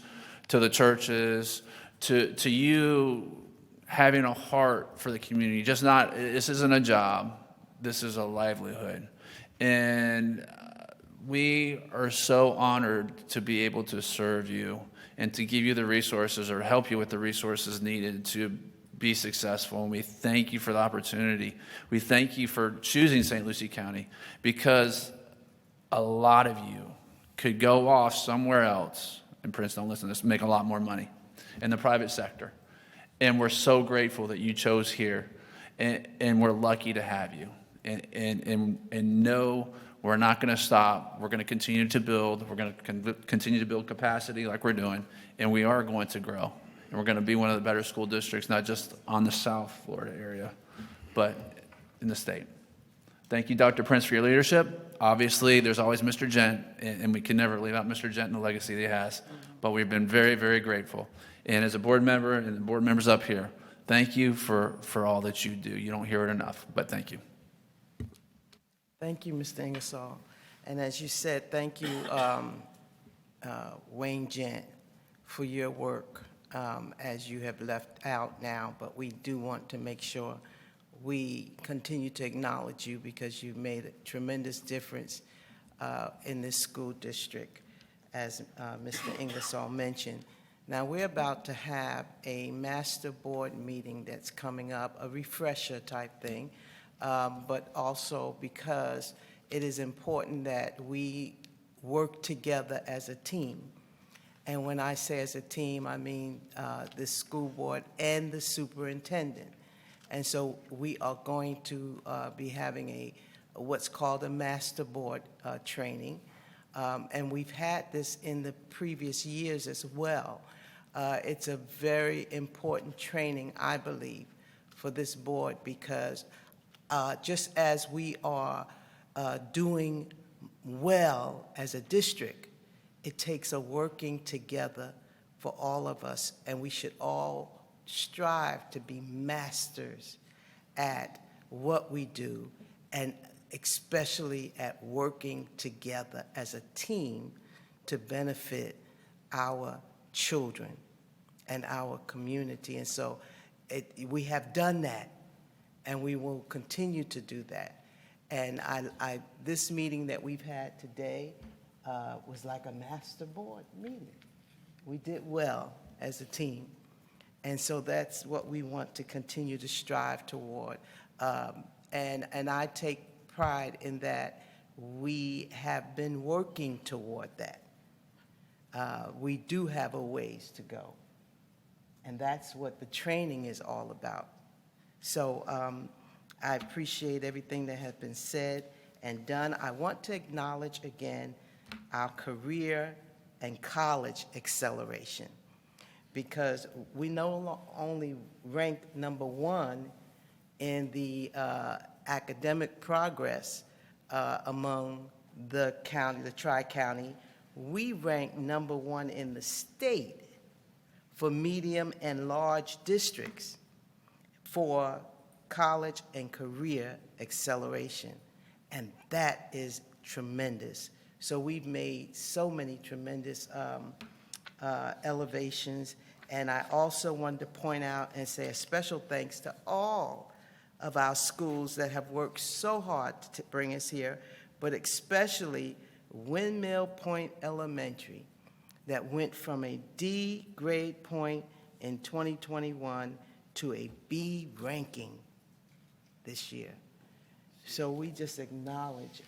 to the churches to you having a heart for the community. This isn't a job, this is a livelihood. And we are so honored to be able to serve you and to give you the resources or help you with the resources needed to be successful. And we thank you for the opportunity. We thank you for choosing St. Lucie County, because a lot of you could go off somewhere else, and Prince, don't listen to this, make a lot more money in the private sector. And we're so grateful that you chose here, and we're lucky to have you. And no, we're not going to stop. We're going to continue to build. We're going to continue to build capacity like we're doing, and we are going to grow. And we're going to be one of the better school districts, not just on the South Florida area, but in the state. Thank you, Dr. Prince, for your leadership. Obviously, there's always Mr. Gent, and we can never leave out Mr. Gent and the legacy that he has. But we've been very, very grateful. And as a board member and the board members up here, thank you for all that you do. You don't hear it enough, but thank you. Thank you, Mr. Ingersoll. And as you said, thank you, Wayne Gent, for your work, as you have left out now. But we do want to make sure we continue to acknowledge you, because you've made a tremendous difference in this school district, as Mr. Ingersoll mentioned. Now, we're about to have a master board meeting that's coming up, a refresher type thing, but also because it is important that we work together as a team. And when I say as a team, I mean the school board and the superintendent. And so we are going to be having what's called a master board training. And we've had this in the previous years as well. It's a very important training, I believe, for this board, because just as we are doing well as a district, it takes a working together for all of us, and we should all strive to be masters at what we do, and especially at working together as a team to benefit our children and our community. And so we have done that, and we will continue to do that. And this meeting that we've had today was like a master board meeting. We did well as a team. And so that's what we want to continue to strive toward. And I take pride in that we have been working toward that. We do have a ways to go. And that's what the training is all about. So I appreciate everything that has been said and done. I want to acknowledge again our career and college acceleration, because we not only ranked #1 in the academic progress among the county, the Tri-County, we ranked #1 in the state for medium and large districts for college and career acceleration. And that is tremendous. So we've made so many tremendous elevations. And I also wanted to point out and say a special thanks to all of our schools that have worked so hard to bring us here, but especially Windmill Point Elementary, that went from a D grade point in 2021 to a B ranking this year. So we just acknowledge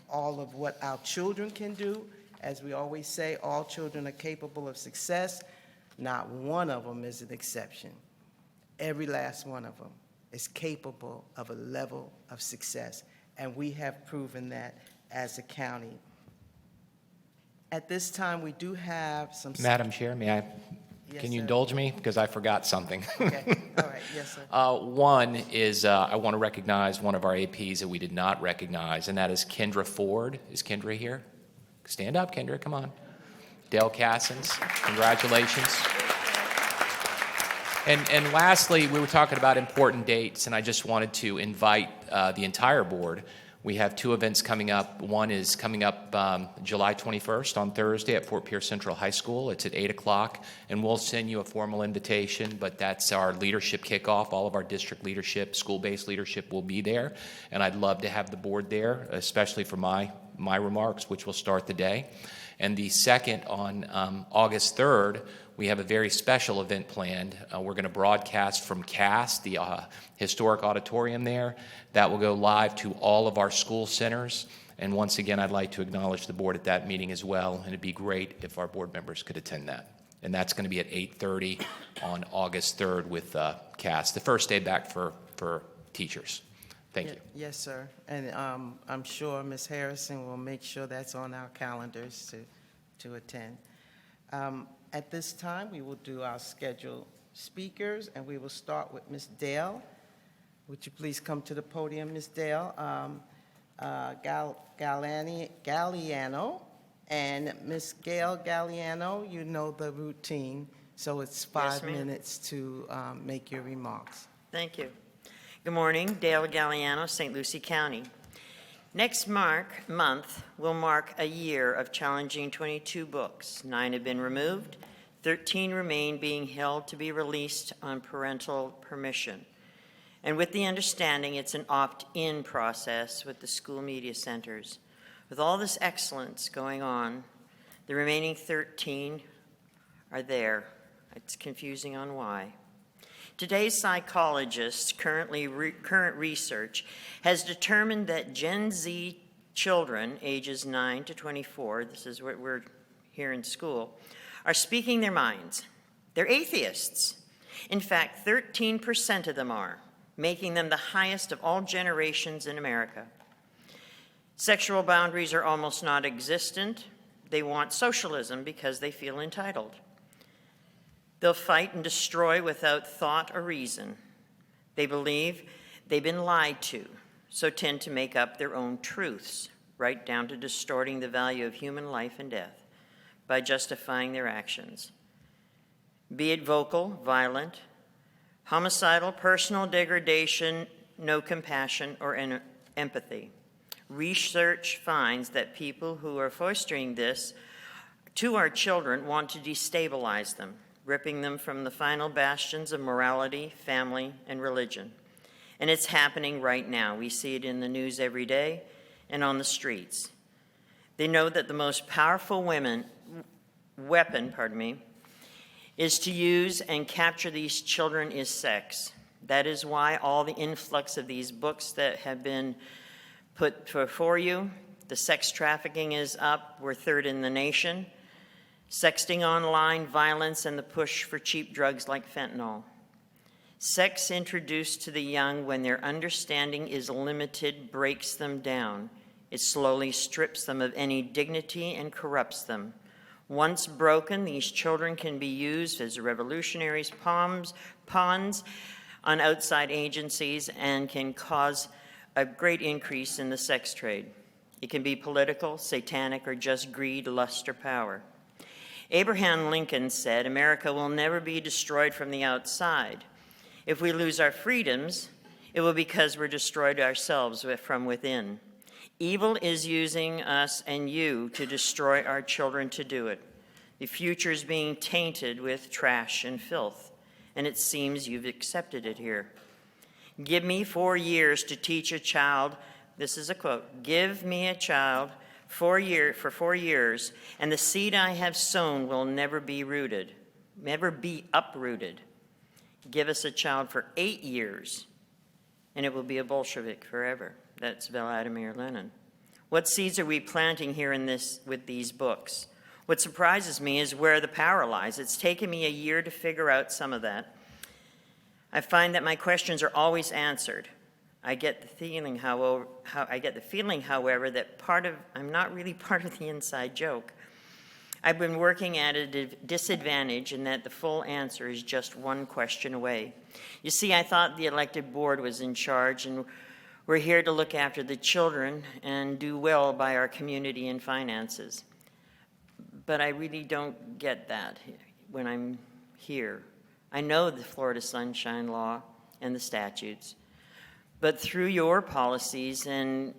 all of what our children can do. As we always say, all children are capable of success. Not one of them is an exception. Every last one of them is capable of a level of success, and we have proven that as a county. At this time, we do have some... Madam Chair, may I? Yes, Can you sir. indulge me? Because I forgot something. Okay, all right, yes, sir. One is I want to recognize one of our APs that we did not recognize, and that is Kendra Ford. Is Kendra here? Stand up, Kendra, come on. Dale Cassins, congratulations. And lastly, we were talking about important dates, and I just wanted to invite the entire board. We have two events coming up. One is coming up July 21st on Thursday at Fort Pierce Central High School. It's at 8 o'clock, and we'll send you a formal invitation, but that's our leadership kickoff. All of our district leadership, school-based leadership will be there, and I'd love to have the board there, especially for my remarks, which will start the day. And the second, on August 3rd, we have a very special event planned. We're going to broadcast from CAS, the historic auditorium there. That will go live to all of our school centers. And once again, I'd like to acknowledge the board at that meeting as well, and it'd be great if our board members could attend that. And that's going to be at 8:30 on August 3rd with CAS, the first day back for teachers. Thank you. Yes, sir. And I'm sure Ms. Harrison will make sure that's on our calendars to attend. At this time, we will do our scheduled speakers, and we will start with Ms. Dale. Would you please come to the podium, Ms. Dale? Galliano, and Ms. Gail Galliano, you know the routine, so it's 5 minutes to make your remarks. Thank you. Good morning, Dale Galliano, St. Lucie County. Next month will mark a year of challenging 22 books. 9 have been removed, 13 remain being held to be released on parental permission. And with the understanding it's an opt-in process with the school media centers. With all this excellence going on, the remaining 13 are there. It's confusing on why. Today's psychologists, current research, has determined that Gen Z children, ages 9 to 24, this is what we're here in school, are speaking their minds. They're atheists. In fact, 13% of them are, making them the highest of all generations in America. Sexual boundaries are almost non-existent. They want socialism because they feel entitled. They'll fight and destroy without thought or reason. They believe they've been lied to, so tend to make up their own truths, right down to distorting the value of human life and death by justifying their actions. Be it vocal, violent, homicidal, personal degradation, no compassion or empathy. Research finds that people who are fostering this to our children want to destabilize them, ripping them from the final bastions of morality, family, and religion. And it's happening right now. We see it in the news every day and on the streets. They know that the most powerful weapon, is to use and capture these children is sex. That is why all the influx of these books that have been put before you, the sex trafficking is up, we're third in the nation. Sexting online, violence, and the push for cheap drugs like fentanyl. Sex introduced to the young when their understanding is limited breaks them down. It slowly strips them of any dignity and corrupts them. Once broken, these children can be used as revolutionaries' pawns on outside agencies and can cause a great increase in the sex trade. It can be political, satanic, or just greed, lust, or power. Abraham Lincoln said, "America will never be destroyed from the outside. If we lose our freedoms, it will be because we're destroyed ourselves from within. Evil is using us and you to destroy our children to do it. The future is being tainted with trash and filth, and it seems you've accepted it here. Give me 4 years to teach a child," this is a quote, "give me a child for 4 years, and the seed I have sown will never be uprooted. Give us a child for 8 years, and it will be a Bolshevik forever." That's Vladimir Lenin. What seeds are we planting here with these books? What surprises me is where the power lies. It's taken me a year to figure out some of that. I find that my questions are always answered. I get the feeling, however, that I'm not really part of the inside joke. I've been working at a disadvantage in that the full answer is just one question away. You see, I thought the elected board was in charge, and we're here to look after the children and do well by our community and finances. But I really don't get that when I'm here. I know the Florida Sunshine Law and the statutes. But through your policies and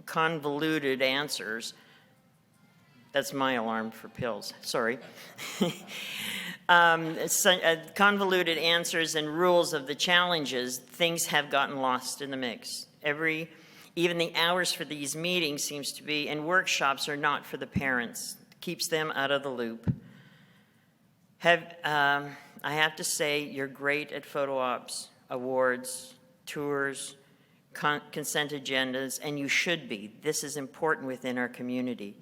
convoluted answers. That's my alarm for pills, sorry. Convoluted answers and rules of the challenges, things have gotten lost in the mix. Even the hours for these meetings seems to be, and workshops are not for the parents, keeps them out of the loop. I have to say, you're great at photo ops, awards, tours, consent agendas, and you should be. This is important within our community.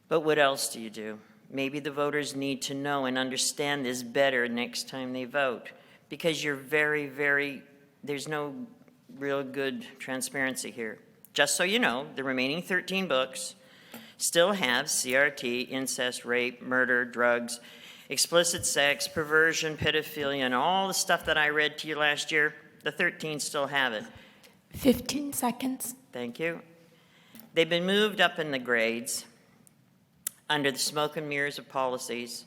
But what else do you do? Maybe the voters need to know and understand this better next time they vote, because you're there's no real good transparency here. Just so you know, the remaining 13 books still have CRT, incest, rape, murder, drugs, explicit sex, perversion, pedophilia, and all the stuff that I read to you last year. The 13 still have it. 15 seconds. Thank you. They've been moved up in the grades under the smoke and mirrors of policies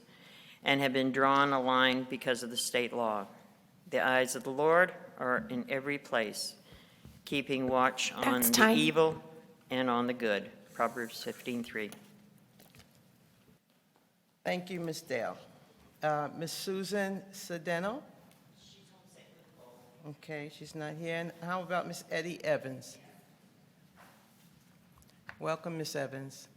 and have been drawn a line because of the state law. The eyes of the Lord are in every place, keeping watch on That's the time. evil and on the good. Proverbs 15:3. Thank you, Ms. Dale. Ms. Susan Sedeno? Okay, she's not here. And how about Ms. Eddie Evans? Welcome, Ms. Evans.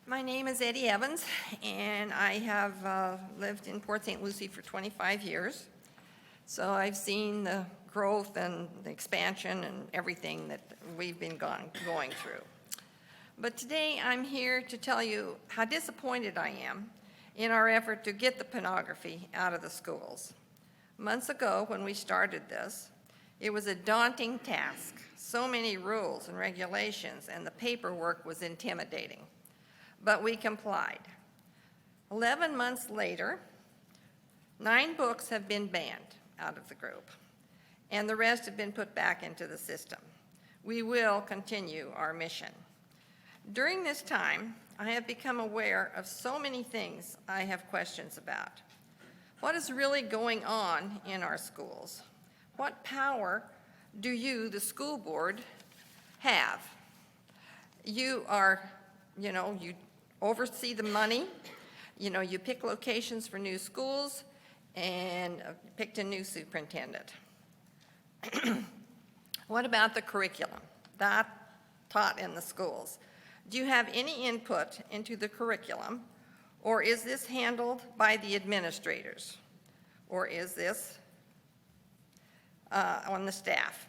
My name is Eddie Evans, and I have lived in Port St. Lucie for 25 years. So I've seen the growth and the expansion and everything that we've been going through. But today I'm here to tell you how disappointed I am in our effort to get the pornography out of the schools. Months ago, when we started this, it was a daunting task. So many rules and regulations, and the paperwork was intimidating. But we complied. 11 months later, 9 books have been banned out of the group, and the rest have been put back into the system. We will continue our mission. During this time, I have become aware of so many things I have questions about. What is really going on in our schools? What power do you, the school board, have? You are, you oversee the money, you pick locations for new schools, and picked a new superintendent. What about the curriculum that taught in the schools? Do you have any input into the curriculum, or is this handled by the administrators? Or is this on the staff?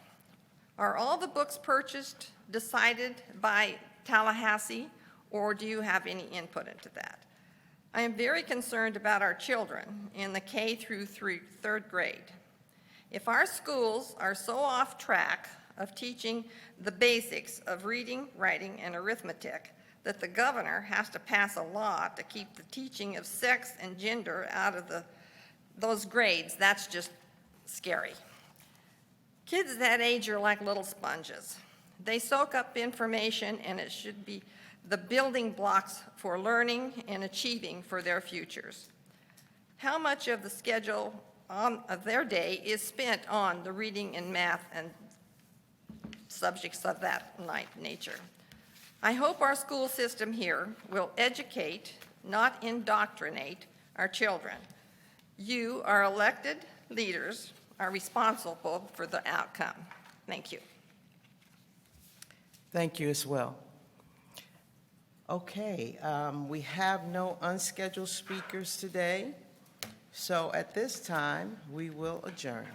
Are all the books purchased, decided by Tallahassee, or do you have any input into that? I am very concerned about our children in the K through 3rd grade. If our schools are so off track of teaching the basics of reading, writing, and arithmetic that the governor has to pass a law to keep the teaching of sex and gender out of those grades, that's just scary. Kids that age are like little sponges. They soak up information, and it should be the building blocks for learning and achieving for their futures. How much of the schedule of their day is spent on the reading and math and subjects of that nature? I hope our school system here will educate, not indoctrinate, our children. You, our elected leaders, are responsible for the outcome. Thank you. Thank you as well. Okay, we have no unscheduled speakers today, so at this time, we will adjourn.